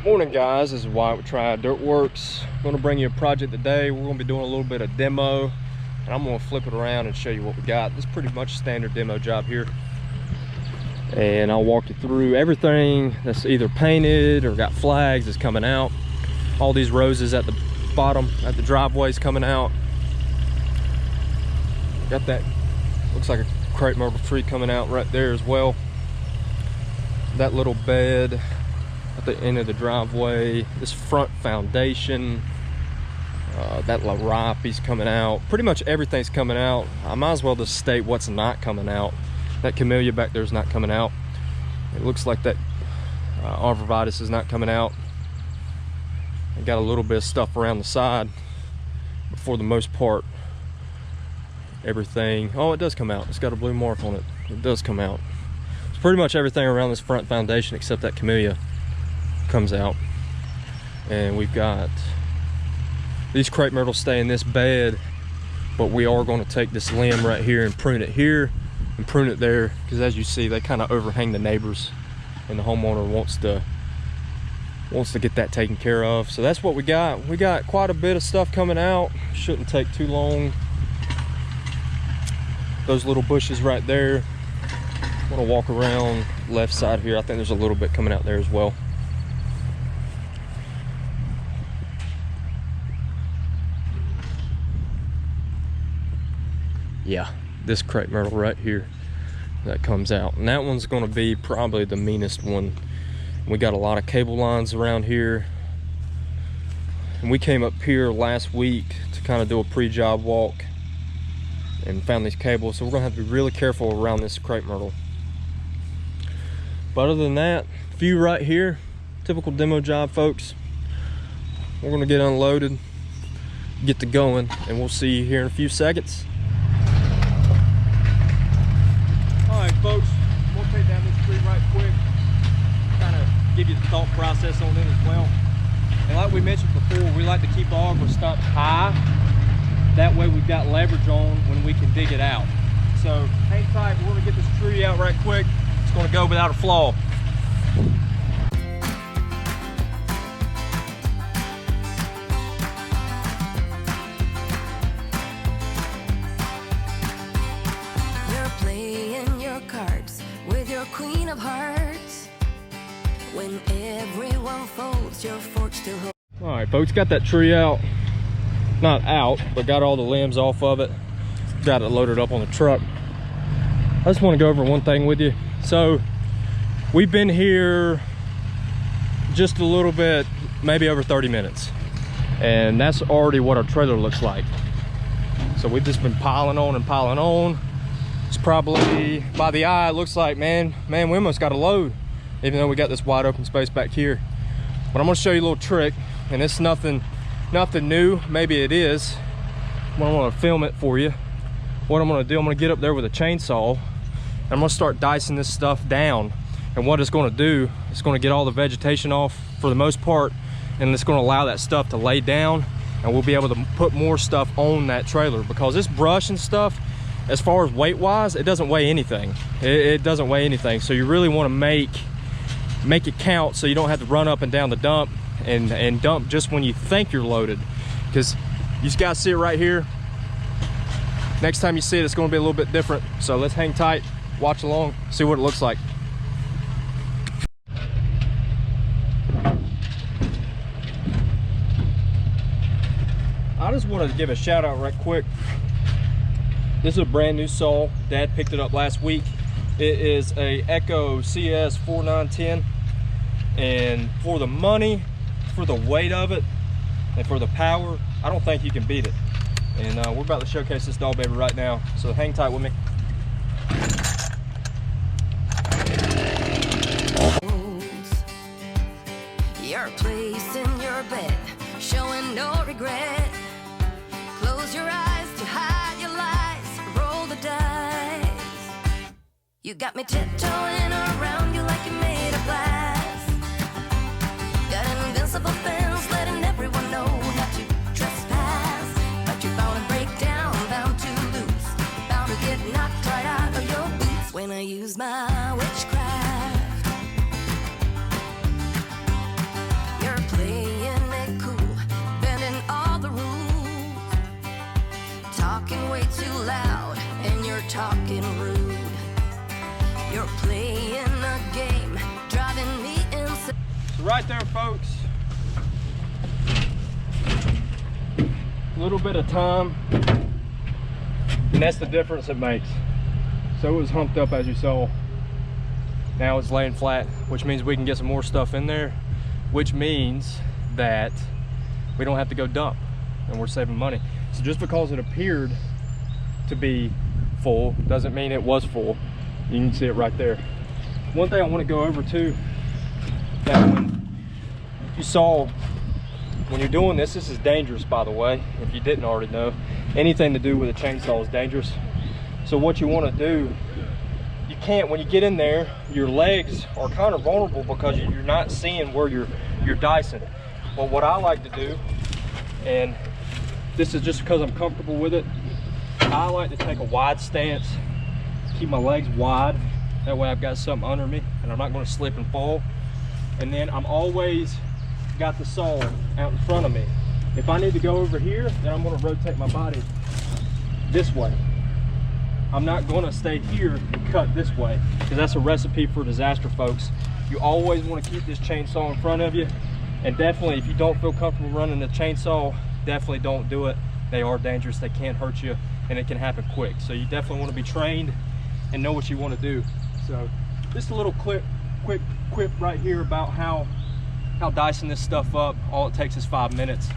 Morning guys, this is Wyatt with Triad Dirt Works. I'm going to bring you a project today. We're going to be doing a little bit of demo, and I'm going to flip it around and show you what we got. This is pretty much a standard demo job here, and I'll walk you through everything that's either painted or got flags that's coming out. All these roses at the bottom at the driveways coming out. Got that, looks like a crepe myrtle tree coming out right there as well. That little bed at the end of the driveway, this front foundation, that laripe's coming out. Pretty much everything's coming out. I might as well just state what's not coming out. That camellia back there is not coming out. It looks like that arborvitae is not coming out. I got a little bit of stuff around the side, but for the most part, everything, oh, it does come out. It's got a blue mark on it. It does come out. It's pretty much everything around this front foundation except that camellia comes out. And we've got these crepe myrtles stay in this bed, but we are going to take this limb right here and prune it here and prune it there, because as you see, they kind of overhang the neighbors, and the homeowner wants to get that taken care of. So that's what we got. We got quite a bit of stuff coming out. Shouldn't take too long. Those little bushes right there, I'm gonna walk around left side here. I think there's a little bit coming out there as well. Yeah, this crepe myrtle right here that comes out, and that one's going to be probably the meanest one. We got a lot of cable lines around here, and we came up here last week to kind of do a pre-job walk and found these cables, so we're gonna have to be really careful around this crepe myrtle. But other than that, view right here, typical demo job, folks. We're gonna get unloaded, get to going, and we'll see you here in a few seconds. All right, folks, we'll take down this tree right quick, kind of give you the thought process on it as well. And like we mentioned before, we like to keep our arbor stumps high. That way we've got leverage on when we can dig it out. So hang tight, we're gonna get this tree out right quick. It's gonna go without a flaw. Queen of hearts, when everyone folds, your fork still holds. All right, folks, got that tree out. Not out, but got all the limbs off of it. Got it loaded up on the truck. I just want to go over one thing with you. So we've been here just a little bit, maybe over 30 minutes, and that's already what our trailer looks like. So we've just been piling on and piling on. It's probably, by the eye, it looks like, man, we almost got a load, even though we got this wide open space back here. But I'm gonna show you a little trick, and it's nothing new. Maybe it is, but I'm gonna film it for you. What I'm gonna do, I'm gonna get up there with a chainsaw, and I'm gonna start dicing this stuff down. And what it's gonna do, it's gonna get all the vegetation off for the most part, and it's gonna allow that stuff to lay down, and we'll be able to put more stuff on that trailer, because this brush and stuff, as far as weight wise, it doesn't weigh anything. It doesn't weigh anything. So you really want to make it count, so you don't have to run up and down the dump and dump just when you think you're loaded, because you just gotta see it right here. Next time you see it, it's going to be a little bit different. So let's hang tight, watch along, see what it looks like. I just wanted to give a shout out right quick. This is a brand new saw. Dad picked it up last week. It is a Echo CS 4910, and for the money, for the weight of it, and for the power, I don't think you can beat it. And we're about to showcase this dog baby right now, so hang tight with me. Your place in your bed, showing no regret. Close your eyes to hide your lies, roll the dice. You got me tiptoeing around you like you're made of glass. Got an invincible fence, letting everyone know not to trespass. But you're bound to break down, bound to lose, bound to get knocked right out of your boots when I use my witchcraft. looking rude. You're playing a game, driving me insane. So right there, folks, a little bit of time, and that's the difference it makes. So it was humped up, as you saw. Now it's laying flat, which means we can get some more stuff in there, which means that we don't have to go dump, and we're saving money. So just because it appeared to be full doesn't mean it was full. You can see it right there. One thing I want to go over too, that when you saw, when you're doing this is dangerous, by the way, if you didn't already know. Anything to do with a chainsaw is dangerous. So what you want to do, you can't, when you get in there, your legs are kind of vulnerable because you're not seeing where you're dicing. Well, what I like to do, and this is just because I'm comfortable with it, I like to take a wide stance, keep my legs wide. That way I've got something under me and I'm not going to slip and fall. And then I'm always got the saw out in front of me. If I need to go over here, then I'm going to rotate my body this way. I'm not going to stay here and cut this way, because that's a recipe for disaster, folks. You always want to keep this chainsaw in front of you, and definitely if you don't feel comfortable running the chainsaw, definitely don't do it. They are dangerous, they can hurt you, and it can happen quick. So you definitely want to be trained and know what you want to do. So just a little quick quip right here about how dicing this stuff up, all it takes is 5 minutes,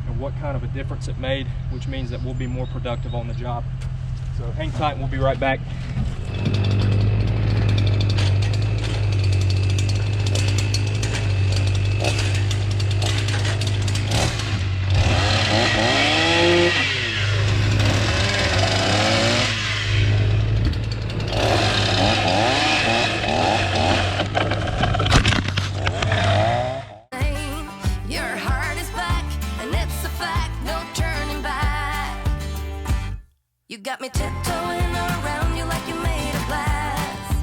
and what kind of a difference it made, which means that we'll be more productive on the job. So hang tight and we'll be right back. Your heart is back, and it's a fact, no turning back. You got me tiptoeing around you like you made of glass.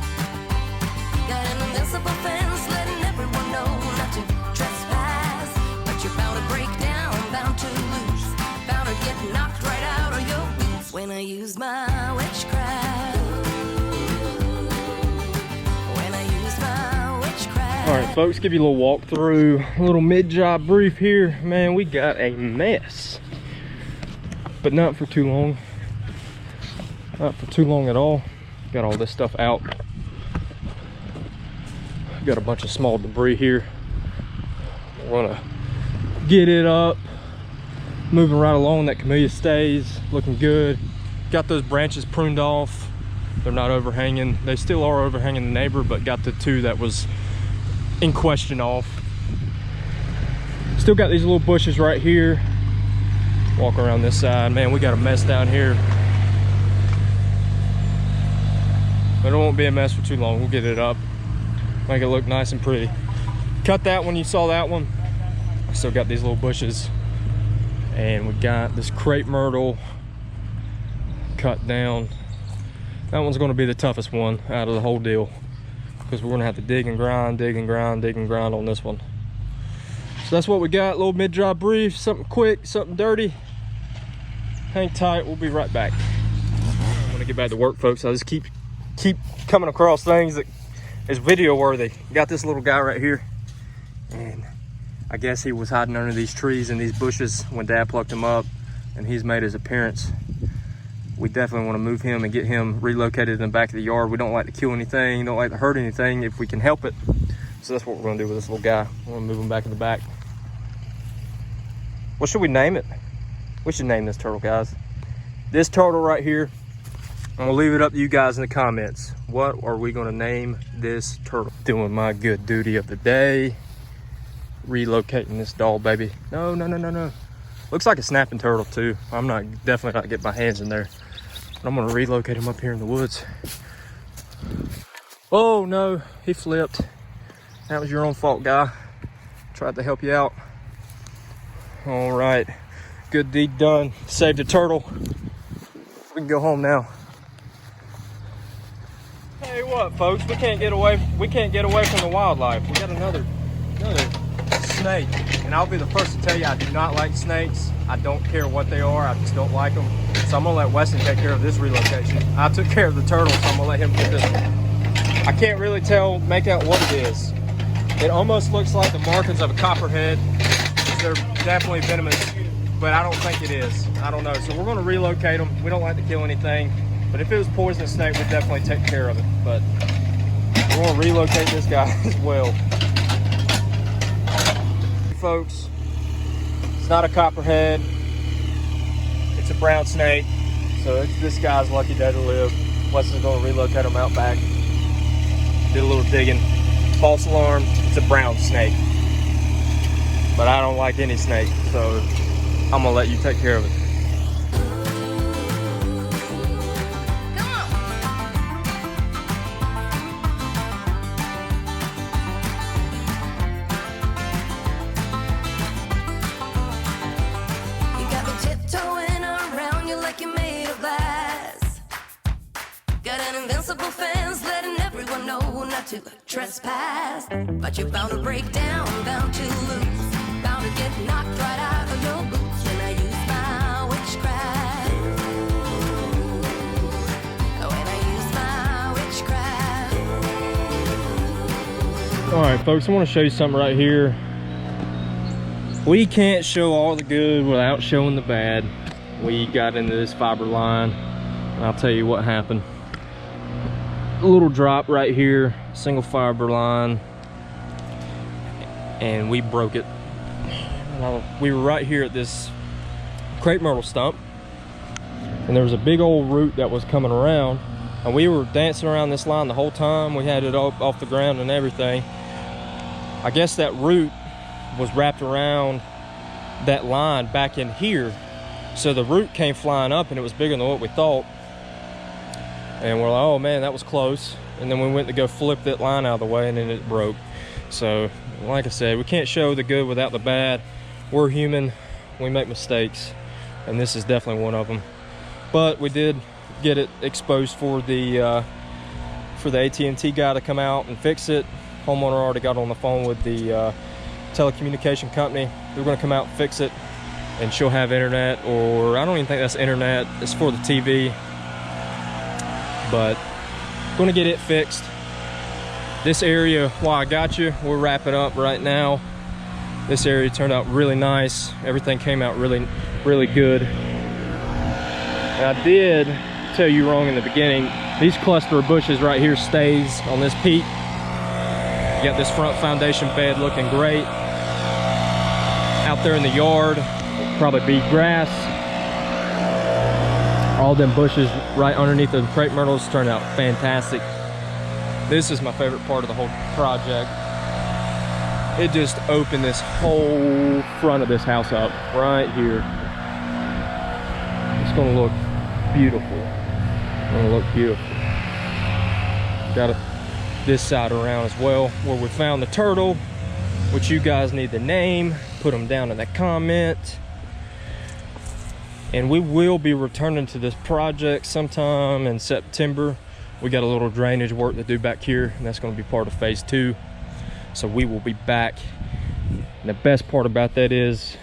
Got an invincible fence letting everyone know not to trespass. But you're bound to break down, bound to lose, bound to get knocked right out of your boots when I use my witchcraft. When I use my witchcraft. All right, folks, give you a little walk through, a little mid-job brief here. Man, we got a mess, but not for too long. Not for too long at all. Got all this stuff out. Got a bunch of small debris here. We're gonna get it up, moving right along. That camellia stays looking good. Got those branches pruned off. They're not overhanging. They still are overhanging the neighbor, but got the two that was in question off. Still got these little bushes right here. Walk around this side. Man, we got a mess down here. But it won't be a mess for too long. We'll get it up, make it look nice and pretty. Cut that one, you saw that one. Still got these little bushes, and we got this crepe myrtle cut down. That one's going to be the toughest one out of the whole deal, because we're going to have to dig and grind on this one. So that's what we got. A little mid-job brief, something quick, something dirty. Hang tight, we'll be right back. I'm going to get back to work, folks. I just keep coming across things that is video worthy. Got this little guy right here, and I guess he was hiding under these trees and these bushes when Dad plucked him up, and he's made his appearance. We definitely want to move him and get him relocated in the back of the yard. We don't like to kill anything, don't like to hurt anything if we can help it. So that's what we're going to do with this little guy. We're going to move him back in the back. What should we name it? We should name this turtle, guys. This turtle right here, I'm gonna leave it up to you guys in the comments. What are we gonna name this turtle? Doing my good duty of the day. Relocating this doll baby. No. Looks like a snapping turtle too. I'm definitely not getting my hands in there. But I'm gonna relocate him up here in the woods. Oh no, he flipped. That was your own fault, guy. Tried to help you out. All right, good deed done. Saved a turtle. We can go home now. Hey, what, folks? We can't get away from the wildlife. We got another snake, and I'll be the first to tell you I do not like snakes. I don't care what they are. I just don't like them. So I'm gonna let Weston take care of this relocation. I took care of the turtle, so I'm gonna let him get this one. I can't really make out what it is. It almost looks like the markings of a copperhead. They're definitely venomous, but I don't think it is. I don't know. So we're gonna relocate them. We don't like to kill anything, but if it was poisonous snake, we'd definitely take care of it. But we're gonna relocate this guy as well. Folks, it's not a copperhead. It's a brown snake. So it's this guy's lucky day to live. Weston's gonna relocate him out back. Did a little digging. False alarm, it's a brown snake. But I don't like any snake, so I'm gonna let you take care of it. You got me tiptoeing around you like you're made of glass. Got an invincible fence letting everyone know not to trespass. But you're bound to break down, bound to lose, bound to get knocked right out of your boots when I use my witchcraft. When I use my witchcraft. All right, folks, I want to show you something right here. We can't show all the good without showing the bad. We got into this fiber line, and I'll tell you what happened. A little drop right here, single fiber line, and we broke it. We were right here at this crepe myrtle stump, and there was a big old root that was coming around, and we were dancing around this line the whole time. We had it off the ground and everything. I guess that root was wrapped around that line back in here, so the root came flying up, and it was bigger than what we thought. And we're like, oh man, that was close. And then we went to go flip that line out of the way, and then it broke. So like I said, we can't show the good without the bad. We're human, we make mistakes, and this is definitely one of them. But we did get it exposed for the AT&T guy to come out and fix it. Homeowner already got on the phone with the telecommunication company. They're gonna come out and fix it, and she'll have internet, or I don't even think that's internet, it's for the TV. But gonna get it fixed. This area, while I got you, we're wrapping up right now. This area turned out really nice. Everything came out really, really good. And I did tell you wrong in the beginning. These cluster of bushes right here stays on this peak. You got this front foundation bed looking great. Out there in the yard, it'll probably be grass. All them bushes right underneath the crepe myrtles turned out fantastic. This is my favorite part of the whole project. It just opened this whole front of this house up right here. It's gonna look beautiful. Got this side around as well, where we found the turtle, which you guys need the name. Put them down in the comment. And we will be returning to this project sometime in September. We got a little drainage work to do back here, and that's going to be part of phase 2. So we will be back. And the best part about that is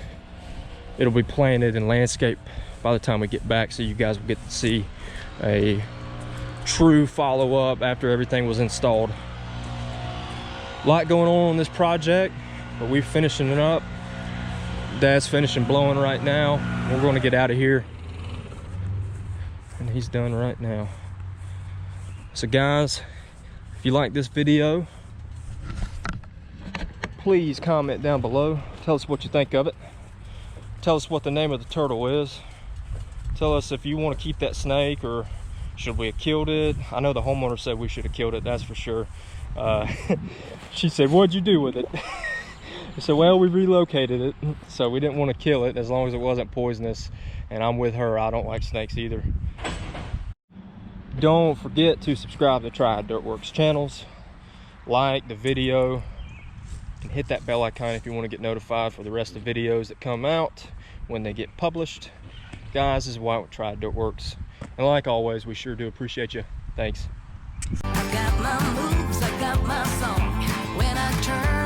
it'll be planted in landscape by the time we get back, so you guys will get to see a true follow-up after everything was installed. A lot going on this project, but we're finishing it up. Dad's finishing blowing right now. We're going to get out of here, and he's done right now. So guys, if you like this video, please comment down below. Tell us what you think of it. Tell us what the name of the turtle is. Tell us if you want to keep that snake, or should we have killed it. I know the homeowner said we should have killed it, that's for sure. She said, what'd you do with it? I said, well, we relocated it, so we didn't want to kill it as long as it wasn't poisonous. And I'm with her, I don't like snakes either. Don't forget to subscribe to Triad Dirtworks channels, like the video, and hit that bell icon if you want to get notified for the rest of the videos that come out when they get published. Guys, this is Wyatt with Triad Dirtworks, and like always, we sure do appreciate you. Thanks. I got my moves, I got my song. When I turn